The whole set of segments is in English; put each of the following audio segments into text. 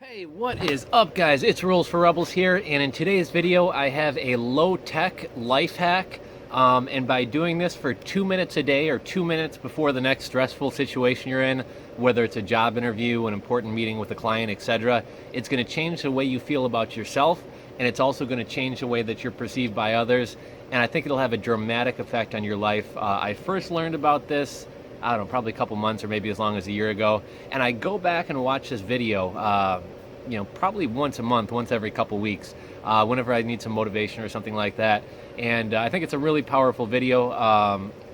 Hey, what is up, guys? It's Rules for Rebels here, and in today's video I have a low-tech life hack. And by doing this for 2 minutes a day or 2 minutes before the next stressful situation you're in, whether it's a job interview, an important meeting with a client, etc., it's going to change the way you feel about yourself, and it's also going to change the way that you're perceived by others, and I think it'll have a dramatic effect on your life. I first learned about this, I don't know, probably a couple months or maybe as long as a year ago. And I go back and watch this video, probably once a month, once every couple weeks, whenever I need some motivation or something like that. And I think it's a really powerful video.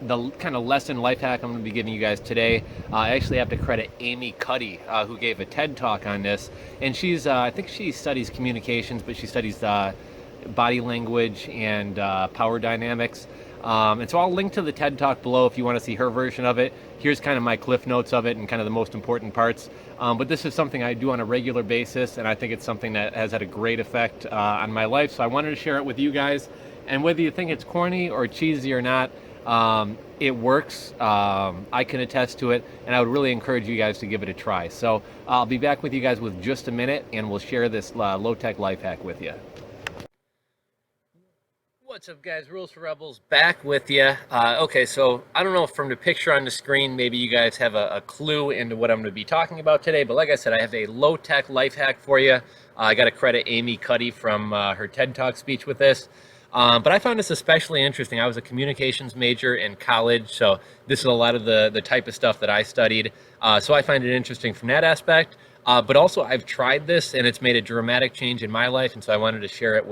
The kind of lesson life hack I'm going to be giving you guys today, I actually have to credit Amy Cuddy, who gave a TED talk on this. And I think she studies communications, but she studies body language and power dynamics. And so I'll link to the TED Talk below if you want to see her version of it. Here's kind of my cliff notes of it and kind of the most important parts. But this is something I do on a regular basis, and I think it's something that has had a great effect on my life. So I wanted to share it with you guys. And whether you think it's corny or cheesy or not, it works. I can attest to it, and I would really encourage you guys to give it a try. So I'll be back with you guys with just a minute, and we'll share this low-tech life hack with you. What's up, guys? Rules for Rebels back with you. Okay, so I don't know if from the picture on the screen, maybe you guys have a clue into what I'm going to be talking about today, but like I said, I have a low-tech life hack for you. I got to credit Amy Cuddy from her TED Talk speech with this. But I found this especially interesting. I was a communications major in college, so this is a lot of the type of stuff that I studied. So I find it interesting from that aspect. But also, I've tried this, and it's made a dramatic change in my life, and so I wanted to share it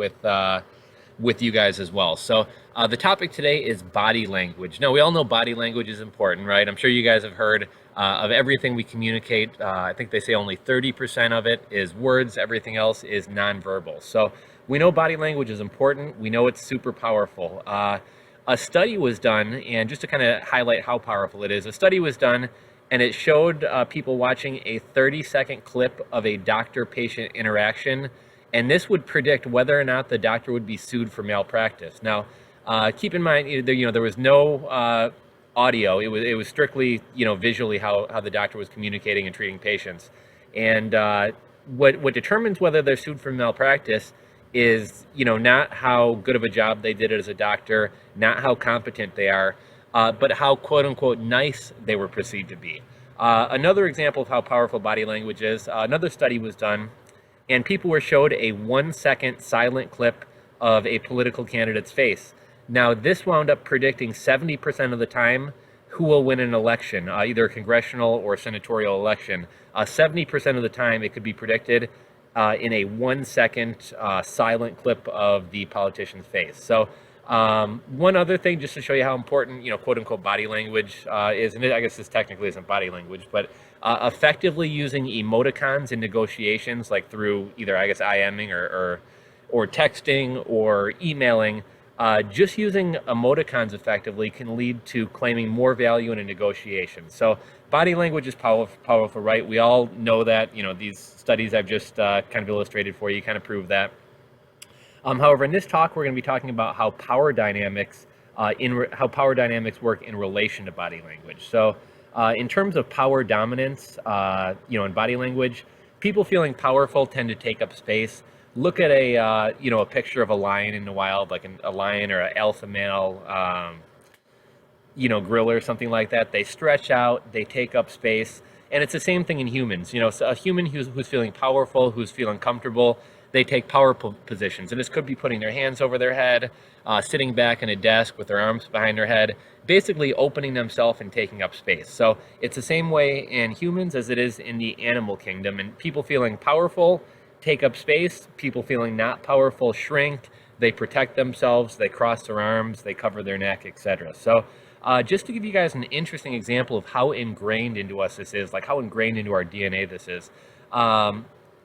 with you guys as well. So the topic today is body language. Now, we all know body language is important, right? I'm sure you guys have heard of everything we communicate. I think they say only 30% of it is words. Everything else is nonverbal. So we know body language is important. We know it's super powerful. A study was done, and just to kind of highlight how powerful it is, a study was done, and it showed people watching a 30-second clip of a doctor-patient interaction, and this would predict whether or not the doctor would be sued for malpractice. Now, keep in mind, there was no audio. It was strictly, visually how the doctor was communicating and treating patients. And what determines whether they're sued for malpractice is, not how good of a job they did as a doctor, not how competent they are, but how quote unquote nice they were perceived to be. Another example of how powerful body language is, another study was done, and people were showed a 1-second silent clip of a political candidate's face. Now, this wound up predicting 70% of the time who will win an election, either a congressional or senatorial election. 70% of the time it could be predicted in a 1-second silent clip of the politician's face. So one other thing, just to show you how important, quote unquote body language is, and I guess this technically isn't body language, but effectively using emoticons in negotiations, like through either, I guess, IMing or texting or emailing, just using emoticons effectively can lead to claiming more value in a negotiation. So body language is powerful, right? We all know that. These studies I've just kind of illustrated for you kind of prove that. However, in this talk, we're going to be talking about how power dynamics work in relation to body language. So in terms of power dominance, in body language, people feeling powerful tend to take up space. Look at a picture of a lion in the wild, like a lion or an alpha male, gorilla or something like that. They stretch out, they take up space, and it's the same thing in humans. So a human who's feeling powerful, who's feeling comfortable, they take powerful positions, and this could be putting their hands over their head, sitting back in a desk with their arms behind their head, basically opening themselves and taking up space. So it's the same way in humans as it is in the animal kingdom, and people feeling powerful take up space, people feeling not powerful shrink, they protect themselves, they cross their arms, they cover their neck, etc. So just to give you guys an interesting example of how ingrained into us this is, like how ingrained into our DNA this is,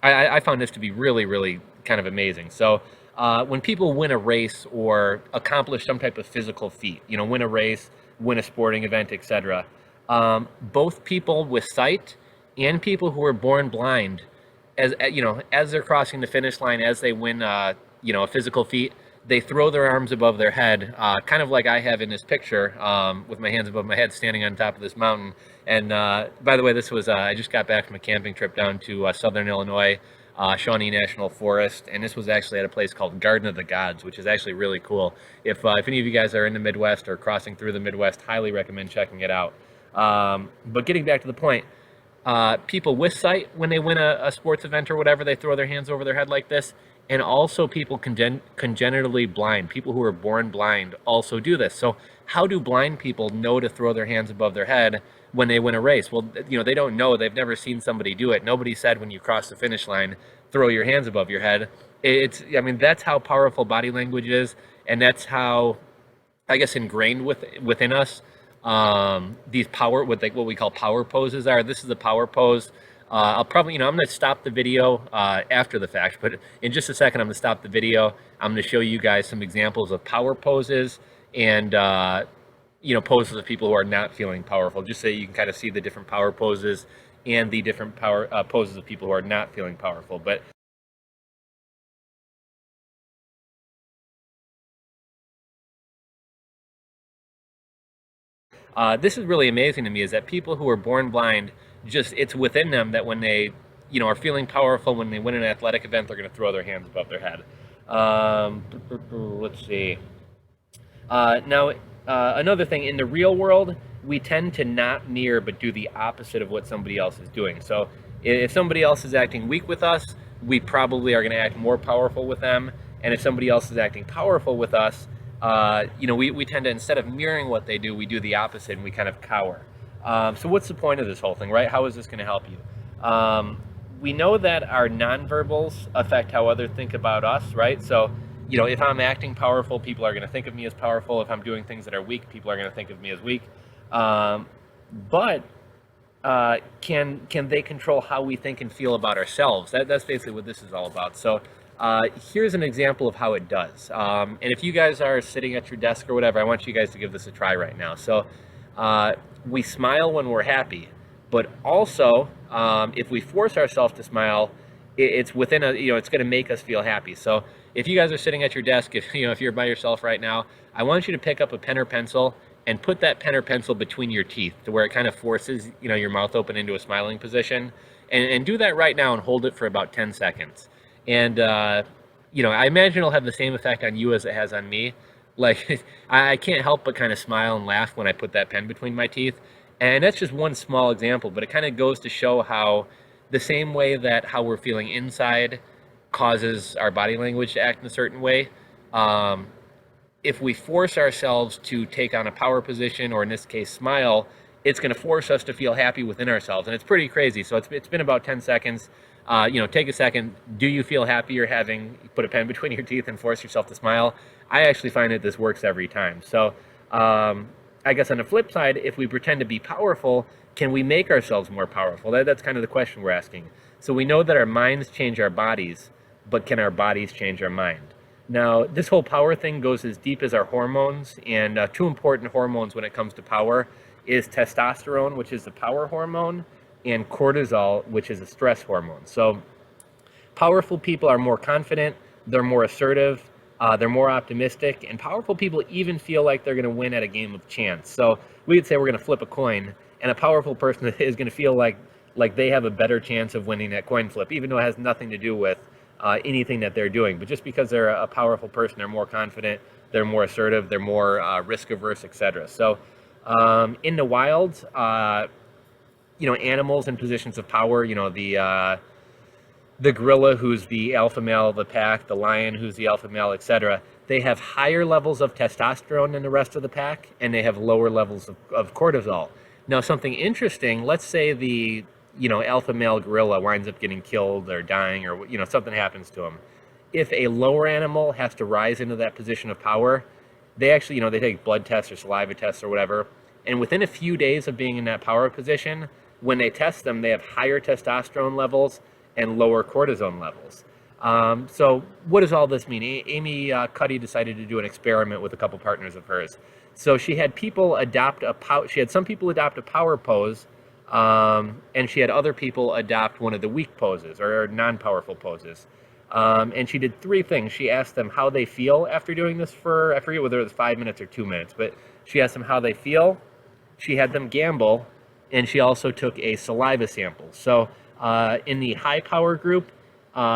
I found this to be really, really kind of amazing. So when people win a race or accomplish some type of physical feat, win a race, win a sporting event, etc., both people with sight and people who are born blind, as they're crossing the finish line, as they win, a physical feat, they throw their arms above their head, kind of like I have in this picture, with my hands above my head standing on top of this mountain. And by the way, this was, I just got back from a camping trip down to southern Illinois Shawnee National Forest, and this was actually at a place called Garden of the Gods, which is actually really cool. If any of you guys are in the Midwest or crossing through the Midwest, highly recommend checking it out. But getting back to the point, people with sight, when they win a sports event or whatever, they throw their hands over their head like this. And also people congenitally blind, people who are born blind, also do this. So how do blind people know to throw their hands above their head when they win a race? Well, they don't know. They've never seen somebody do it. Nobody said when you cross the finish line, throw your hands above your head. I mean, that's how powerful body language is, and that's how, I guess, ingrained within us. These what we call power poses are. This is a power pose. I'll probably, I'm going to stop the video after the fact, but in just a second, I'm going to stop the video. I'm going to show you guys some examples of power poses and, poses of people who are not feeling powerful, just so you can kind of see the different power poses and the different power poses of people who are not feeling powerful. But this is really amazing to me, is that people who are born blind, it's within them that when they, are feeling powerful, when they win an athletic event, they're going to throw their hands above their head. Let's see. Now, another thing, in the real world, we tend to not mirror but do the opposite of what somebody else is doing. So if somebody else is acting weak with us, we probably are going to act more powerful with them. And if somebody else is acting powerful with us, we tend to, instead of mirroring what they do, we do the opposite and we kind of cower. So what's the point of this whole thing, right? How is this going to help you? We know that our nonverbals affect how others think about us, right? So, if I'm acting powerful, people are going to think of me as powerful. If I'm doing things that are weak, people are going to think of me as weak. But can they control how we think and feel about ourselves? That's basically what this is all about. So here's an example of how it does. And if you guys are sitting at your desk or whatever, I want you guys to give this a try right now. So we smile when we're happy, but also if we force ourselves to smile, it's within it's going to make us feel happy. So if you guys are sitting at your desk, if you're by yourself right now, I want you to pick up a pen or pencil and put that pen or pencil between your teeth to where it kind of forces, your mouth open into a smiling position, and do that right now and hold it for about 10 seconds. And, I imagine it'll have the same effect on you as it has on me. Like, I can't help but kind of smile and laugh when I put that pen between my teeth. And that's just one small example, but it kind of goes to show how the same way that how we're feeling inside causes our body language to act in a certain way. If we force ourselves to take on a power position, or in this case, smile, it's going to force us to feel happy within ourselves. And it's pretty crazy. So it's been about 10 seconds. Take a second. Do you feel happier having put a pen between your teeth and force yourself to smile? I actually find that this works every time. So I guess on the flip side, if we pretend to be powerful, can we make ourselves more powerful? That's kind of the question we're asking. So we know that our minds change our bodies, but can our bodies change our mind? Now, this whole power thing goes as deep as our hormones, and two important hormones when it comes to power is testosterone, which is the power hormone, and cortisol, which is a stress hormone. So powerful people are more confident, they're more assertive, they're more optimistic, and powerful people even feel like they're going to win at a game of chance. So we could say we're going to flip a coin, and a powerful person is going to feel like they have a better chance of winning that coin flip, even though it has nothing to do with anything that they're doing. But just because they're a powerful person, they're more confident, they're more assertive, they're more risk averse, etc. So in the wild, animals in positions of power, the gorilla, who's the alpha male of the pack, the lion, who's the alpha male, etc., they have higher levels of testosterone than the rest of the pack, and they have lower levels of cortisol. Now, something interesting, let's say the alpha male gorilla winds up getting killed or dying, or something happens to him. If a lower animal has to rise into that position of power, they actually, they take blood tests or saliva tests or whatever, and within a few days of being in that power position, when they test them, they have higher testosterone levels and lower cortisone levels. So what does all this mean? Amy Cuddy decided to do an experiment with a couple partners of hers. So she had people adopt some people adopt a power pose, and she had other people adopt one of the weak poses or non-powerful poses. And she did three things. She asked them how they feel after doing this for, I forget whether it was 5 minutes or 2 minutes, but she asked them how they feel. She had them gamble, and she also took a saliva sample. So in the high power group,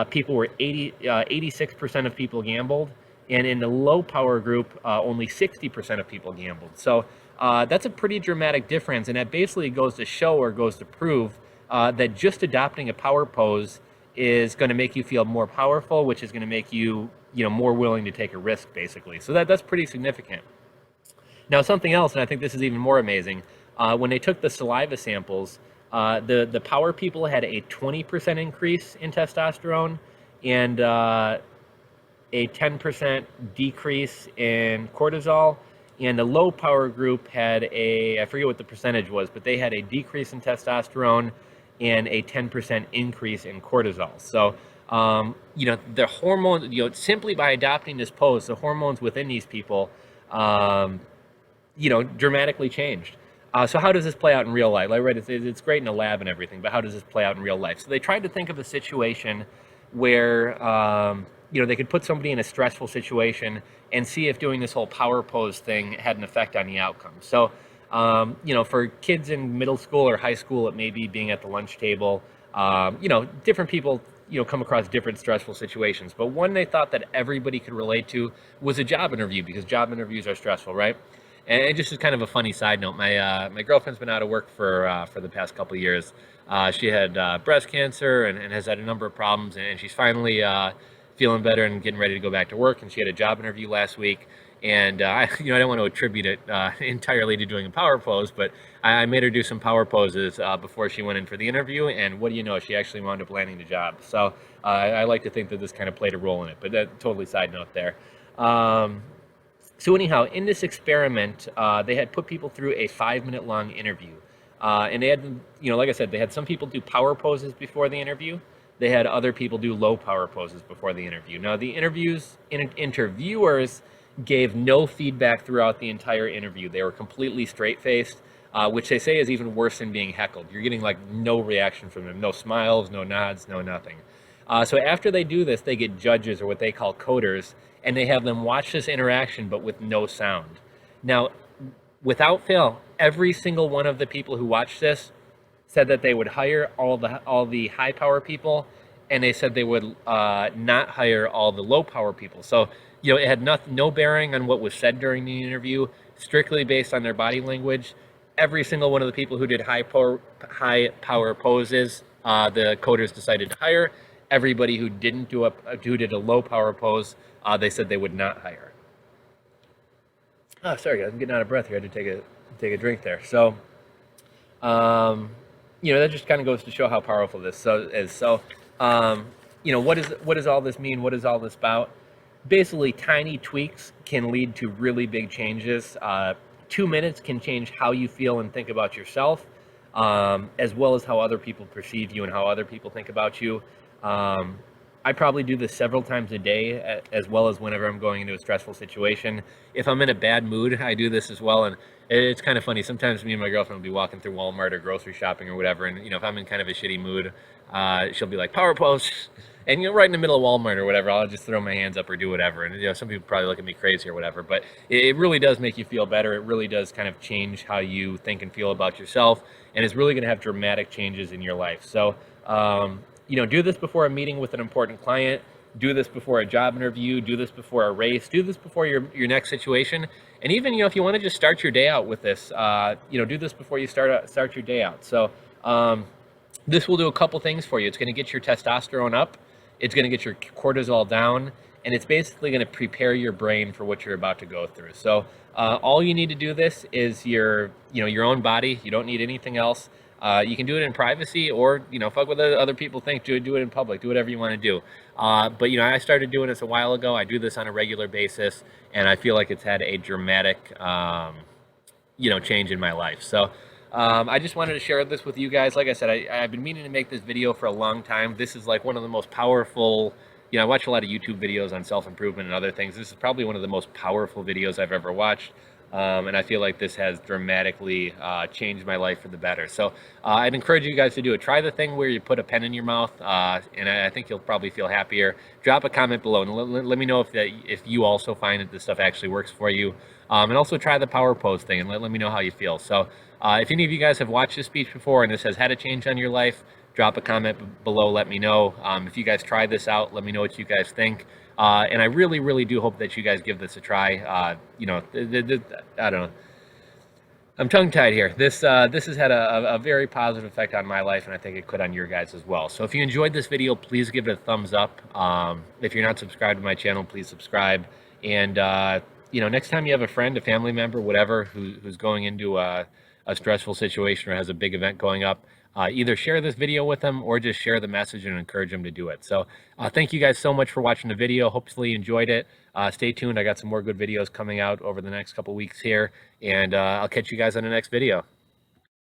people were 86% of people gambled, and in the low power group, only 60% of people gambled. So that's a pretty dramatic difference, and that basically goes to show or goes to prove that just adopting a power pose is going to make you feel more powerful, which is going to make you, more willing to take a risk, basically. So that's pretty significant. Now, something else, and I think this is even more amazing, when they took the saliva samples, the power people had a 20% increase in testosterone and a 10% decrease in cortisol. And the low power group had I forget what the percentage was, but they had a decrease in testosterone and a 10% increase in cortisol. So, the hormones, simply by adopting this pose, the hormones within these people, dramatically changed. So how does this play out in real life? Like, right, it's great in a lab and everything, but how does this play out in real life? So they tried to think of a situation where, they could put somebody in a stressful situation and see if doing this whole power pose thing had an effect on the outcome. So, for kids in middle school or high school, it may be being at the lunch table. Different people, come across different stressful situations. But one they thought that everybody could relate to was a job interview, because job interviews are stressful, right? And just as kind of a funny side note, my girlfriend's been out of work for the past couple of years. She had breast cancer and has had a number of problems, and she's finally feeling better and getting ready to go back to work. And she had a job interview last week, and I don't want to attribute it entirely to doing a power pose, but I made her do some power poses before she went in for the interview. And what do you know? She actually wound up landing the job. So I like to think that this kind of played a role in it. But that totally side note there. So anyhow, in this experiment, they had put people through a 5-minute long interview. And they had, like I said, they had some people do power poses before the interview. They had other people do low power poses before the interview. Now, the interviewers gave no feedback throughout the entire interview. They were completely straight-faced, which they say is even worse than being heckled. You're getting like no reaction from them, no smiles, no nods, no nothing. So after they do this, they get judges, or what they call coders, and they have them watch this interaction but with no sound. Now, without fail, every single one of the people who watched this said that they would hire all the high power people, and they said they would not hire all the low power people. So, it had no bearing on what was said during the interview, strictly based on their body language. Every single one of the people who did high power poses, the coders decided to hire. Everybody who didn't who did a low power pose, they said they would not hire. Oh, sorry guys, I'm getting out of breath here. I had to take a drink there. So, that just kind of goes to show how powerful this is. So, what does all this mean? What is all this about? Basically, tiny tweaks can lead to really big changes. 2 minutes can change how you feel and think about yourself, as well as how other people perceive you and how other people think about you. I probably do this several times a day, as well as whenever I'm going into a stressful situation. If I'm in a bad mood, I do this as well. And it's kind of funny. Sometimes me and my girlfriend will be walking through Walmart or grocery shopping or whatever. And, if I'm in kind of a shitty mood, she'll be like, power pose. And, right in the middle of Walmart or whatever, I'll just throw my hands up or do whatever. And, some people probably look at me crazy or whatever. But it really does make you feel better. It really does kind of change how you think and feel about yourself. And it's really going to have dramatic changes in your life. So, do this before a meeting with an important client, do this before a job interview, do this before a race, do this before your next situation. And even, if you want to just start your day out with this, do this before you start your day out. So this will do a couple things for you. It's going to get your testosterone up, it's going to get your cortisol down, and it's basically going to prepare your brain for what you're about to go through. So all you need to do this is your own body. You don't need anything else. You can do it in privacy, or, fuck what other people think. Do it in public. Do whatever you want to do. But, I started doing this a while ago. I do this on a regular basis, and I feel like it's had a dramatic, change in my life. So I just wanted to share this with you guys. Like I said, I've been meaning to make this video for a long time. This is like one of the most powerful, I watch a lot of YouTube videos on self-improvement and other things. This is probably one of the most powerful videos I've ever watched. And I feel like this has dramatically changed my life for the better. So I'd encourage you guys to do it. Try the thing where you put a pen in your mouth, and I think you'll probably feel happier. Drop a comment below and let me know if you also find that this stuff actually works for you. And also try the power pose thing, and let me know how you feel. So if any of you guys have watched this speech before and this has had a change on your life, drop a comment below, let me know. If you guys try this out, let me know what you guys think. And I really, really do hope that you guys give this a try. You know, I don't know. I'm tongue-tied here. This has had a very positive effect on my life, and I think it could on your guys as well. So if you enjoyed this video, please give it a thumbs up. If you're not subscribed to my channel, please subscribe. And you know, next time you have a friend, a family member, whatever, who's going into a stressful situation or has a big event going up, either share this video with them or just share the message and encourage them to do it. So thank you guys so much for watching the video. Hopefully you enjoyed it. Stay tuned. I got some more good videos coming out over the next couple weeks here, and I'll catch you guys on the next video.